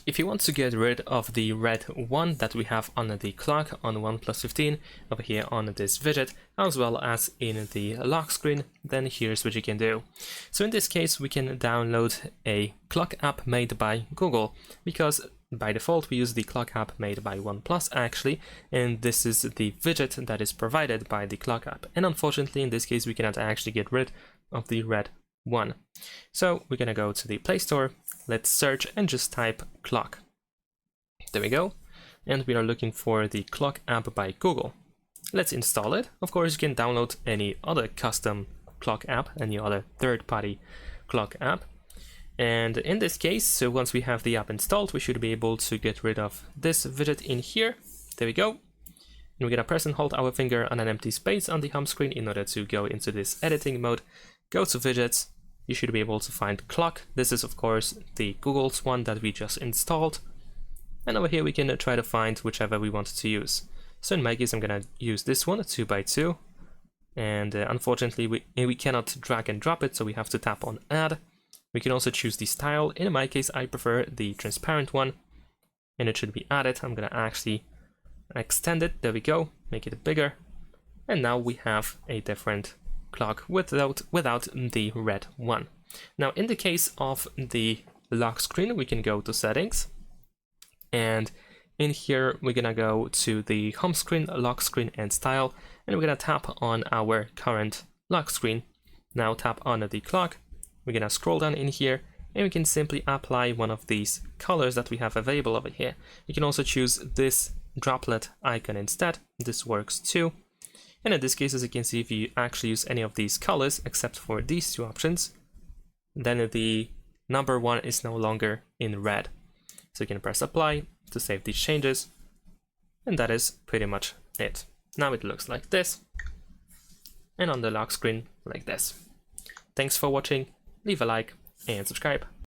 If you want to get rid of the red 1 that we have on the clock on OnePlus 15 over here on this widget, as well as in the lock screen, then here's what you can do. So in this case, we can download a clock app made by Google, because by default we use the clock app made by OnePlus actually, and this is the widget that is provided by the clock app. And unfortunately in this case we cannot actually get rid of the red 1. So we're gonna go to the Play Store, let's search and just type clock. There we go, and we are looking for the clock app by Google. Let's install it. Of course you can download any other custom clock app, any other third-party clock app. And in this case, so once we have the app installed, we should be able to get rid of this widget in here. There we go. And we're gonna press and hold our finger on an empty space on the home screen in order to go into this editing mode. Go to widgets. You should be able to find clock. This is of course the Google's one that we just installed. And over here we can try to find whichever we want to use. So in my case I'm gonna use this one, 2x2. And unfortunately we cannot drag and drop it, so we have to tap on add. We can also choose the style. In my case I prefer the transparent one. And it should be added. I'm gonna actually extend it. There we go. Make it bigger. And now we have a different clock without the red 1. Now in the case of the lock screen, we can go to settings, and in here we're gonna go to the home screen, lock screen and style, and we're gonna tap on our current lock screen. Now tap on the clock. We're gonna scroll down in here and we can simply apply one of these colors that we have available over here. You can also choose this droplet icon instead. This works too. And in this case, as you can see, if you actually use any of these colors, except for these two options, then the number 1 is no longer in red. So you can press apply to save these changes. And that is pretty much it. Now it looks like this. And on the lock screen, like this. Thanks for watching, leave a like and subscribe.